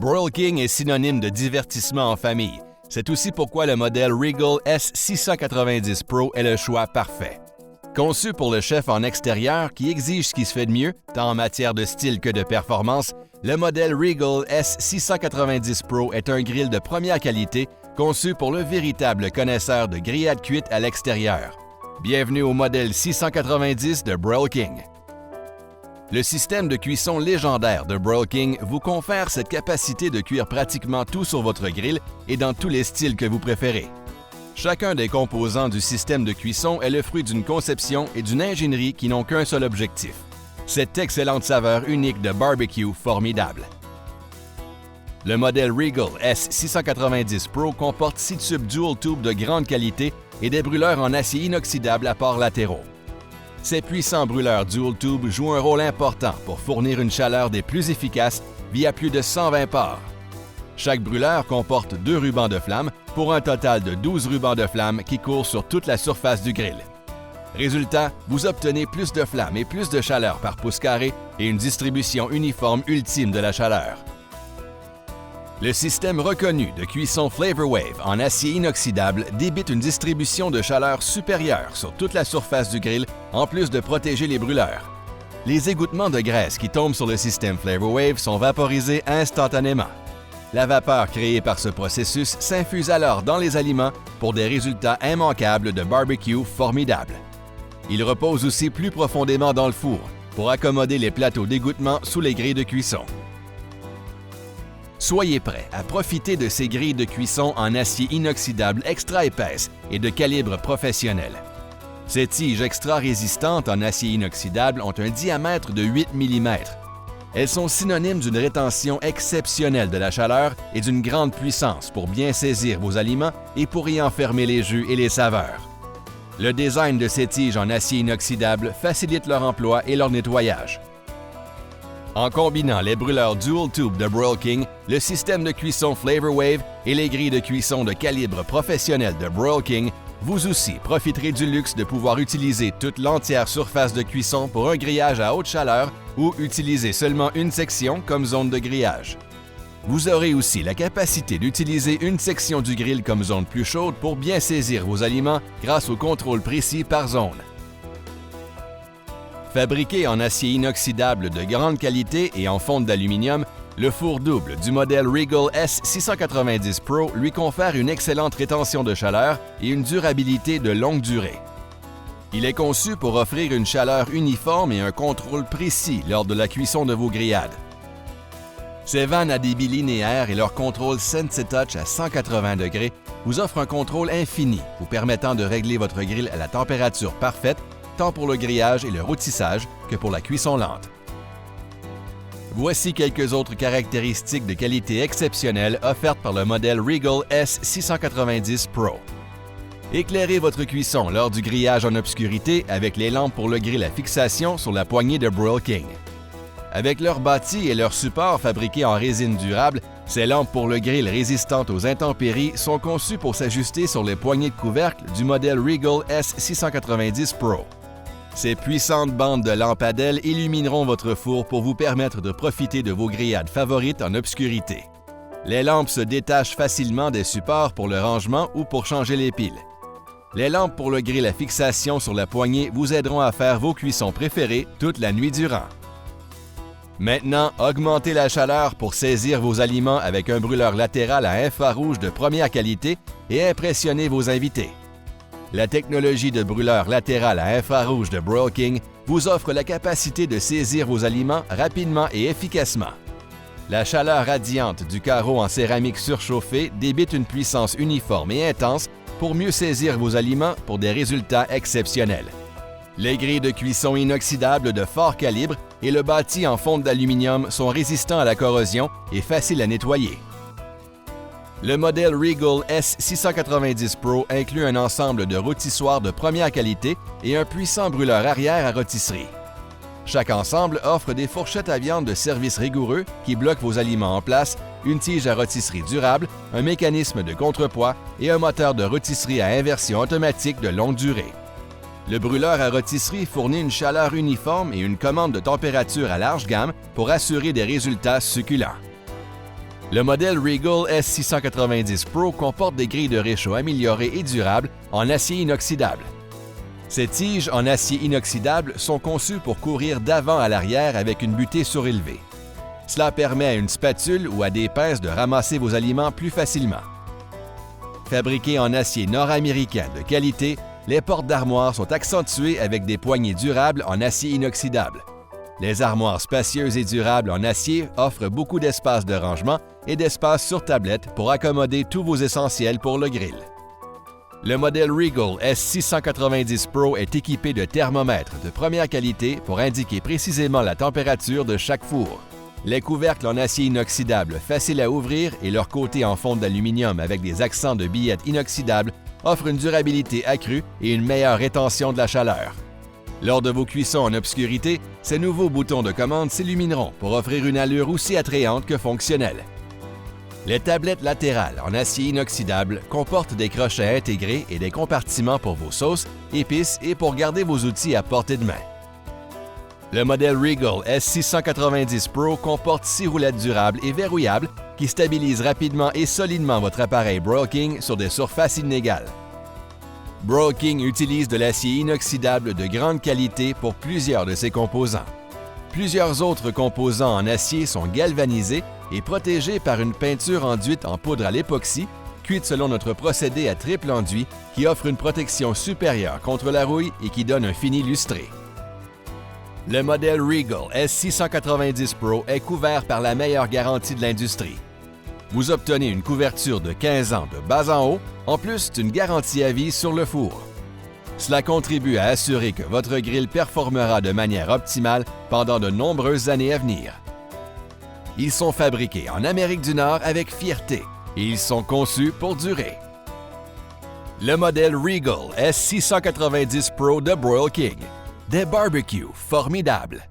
Broil King est synonyme de divertissement en famille. C'est aussi pourquoi le modèle Regal S690 Pro est le choix parfait. Conçu pour le chef en extérieur qui exige ce qui se fait de mieux, tant en matière de style que de performance, le modèle Regal S690 Pro est un grill de première qualité conçu pour le véritable connaisseur de grillades cuites à l'extérieur. Bienvenue au modèle 690 de Broil King. Le système de cuisson légendaire de Broil King vous confère cette capacité de cuire pratiquement tout sur votre grill et dans tous les styles que vous préférez. Chacun des composants du système de cuisson est le fruit d'une conception et d'une ingénierie qui n'ont qu'un seul objectif: cette excellente saveur unique de barbecue formidable. Le modèle Regal S690 Pro comporte 6 tubes dual tube de grande qualité et des brûleurs en acier inoxydable à ports latéraux. Ces puissants brûleurs dual tube jouent un rôle important pour fournir une chaleur des plus efficaces via plus de 120 ports. Chaque brûleur comporte 2 rubans de flamme pour un total de 12 rubans de flamme qui courent sur toute la surface du grill. Résultat, vous obtenez plus de flamme et plus de chaleur par pouce carré et une distribution uniforme ultime de la chaleur. Le système reconnu de cuisson Flavor Wave en acier inoxydable débite une distribution de chaleur supérieure sur toute la surface du grill en plus de protéger les brûleurs. Les égouttements de graisse qui tombent sur le système Flavor Wave sont vaporisés instantanément. La vapeur créée par ce processus s'infuse alors dans les aliments pour des résultats immanquables de barbecue formidables. Il repose aussi plus profondément dans le four pour accommoder les plateaux d'égouttement sous les grilles de cuisson. Soyez prêts à profiter de ces grilles de cuisson en acier inoxydable extra épaisse et de calibre professionnel. Ces tiges extra résistantes en acier inoxydable ont un diamètre de 8 mm. Elles sont synonymes d'une rétention exceptionnelle de la chaleur et d'une grande puissance pour bien saisir vos aliments et pour y enfermer les jus et les saveurs. Le design de ces tiges en acier inoxydable facilite leur emploi et leur nettoyage. En combinant les brûleurs Dual Tube de Broil King, le système de cuisson Flavor Wave et les grilles de cuisson de calibre professionnel de Broil King, vous aussi profiterez du luxe de pouvoir utiliser toute l'entière surface de cuisson pour un grillage à haute chaleur ou utiliser seulement une section comme zone de grillage. Vous aurez aussi la capacité d'utiliser une section du grill comme zone plus chaude pour bien saisir vos aliments grâce au contrôle précis par zone. Fabriqué en acier inoxydable de grande qualité et en fonte d'aluminium, le four double du modèle Regal S690 Pro lui confère une excellente rétention de chaleur et une durabilité de longue durée. Il est conçu pour offrir une chaleur uniforme et un contrôle précis lors de la cuisson de vos grillades. Ses vannes à débit linéaire et leur contrôle Sensi-Touch à 180 degrés vous offrent un contrôle infini vous permettant de régler votre grill à la température parfaite tant pour le grillage et le rôtissage que pour la cuisson lente. Voici quelques autres caractéristiques de qualité exceptionnelle offertes par le modèle Regal S690 Pro. Éclairez votre cuisson lors du grillage en obscurité avec les lampes pour le grill à fixation sur la poignée de Broil King. Avec leur bâti et leur support fabriqués en résine durable, ces lampes pour le grill résistantes aux intempéries sont conçues pour s'ajuster sur les poignées de couvercle du modèle Regal S690 Pro. Ces puissantes bandes de lampadaires illumineront votre four pour vous permettre de profiter de vos grillades favorites en obscurité. Les lampes se détachent facilement des supports pour le rangement ou pour changer les piles. Les lampes pour le grill à fixation sur la poignée vous aideront à faire vos cuissons préférées toute la nuit durant. Maintenant, augmentez la chaleur pour saisir vos aliments avec un brûleur latéral à infrarouge de première qualité et impressionnez vos invités. La technologie de brûleur latéral à infrarouge de Broil King vous offre la capacité de saisir vos aliments rapidement et efficacement. La chaleur radiante du carreau en céramique surchauffée débite une puissance uniforme et intense pour mieux saisir vos aliments pour des résultats exceptionnels. Les grilles de cuisson inoxydables de fort calibre et le bâti en fonte d'aluminium sont résistants à la corrosion et faciles à nettoyer. Le modèle Regal S690 Pro inclut un ensemble de rôtissoirs de première qualité et un puissant brûleur arrière à rôtisserie. Chaque ensemble offre des fourchettes à viande de service rigoureux qui bloquent vos aliments en place, une tige à rôtisserie durable, un mécanisme de contrepoids et un moteur de rôtisserie à inversion automatique de longue durée. Le brûleur à rôtisserie fournit une chaleur uniforme et une commande de température à large gamme pour assurer des résultats succulents. Le modèle Regal S690 Pro comporte des grilles de réchaud améliorées et durables en acier inoxydable. Ces tiges en acier inoxydable sont conçues pour courir d'avant à l'arrière avec une butée surélevée. Cela permet à une spatule ou à des pinces de ramasser vos aliments plus facilement. Fabriquées en acier nord-américain de qualité, les portes d'armoire sont accentuées avec des poignées durables en acier inoxydable. Les armoires spacieuses et durables en acier offrent beaucoup d'espace de rangement et d'espace sur tablette pour accommoder tous vos essentiels pour le grill. Le modèle Regal S690 Pro est équipé de thermomètres de première qualité pour indiquer précisément la température de chaque four. Les couvercles en acier inoxydable faciles à ouvrir et leur côté en fonte d'aluminium avec des accents de billettes inoxydables offrent une durabilité accrue et une meilleure rétention de la chaleur. Lors de vos cuissons en obscurité, ces nouveaux boutons de commande s'illumineront pour offrir une allure aussi attrayante que fonctionnelle. Les tablettes latérales en acier inoxydable comportent des crochets intégrés et des compartiments pour vos sauces, épices et pour garder vos outils à portée de main. Le modèle Regal S690 Pro comporte 6 roulettes durables et verrouillables qui stabilisent rapidement et solidement votre appareil Broil King sur des surfaces inégales. Broil King utilise de l'acier inoxydable de grande qualité pour plusieurs de ses composants. Plusieurs autres composants en acier sont galvanisés et protégés par une peinture enduite en poudre à l'époxy, cuite selon notre procédé à triple enduit qui offre une protection supérieure contre la rouille et qui donne un fini lustré. Le modèle Regal S690 Pro est couvert par la meilleure garantie de l'industrie. Vous obtenez une couverture de 15 ans de bas en haut, en plus d'une garantie à vie sur le four. Cela contribue à assurer que votre grill performera de manière optimale pendant de nombreuses années à venir. Ils sont fabriqués en Amérique du Nord avec fierté et ils sont conçus pour durer. Le modèle Regal S690 Pro de Broil King. Des barbecues formidables.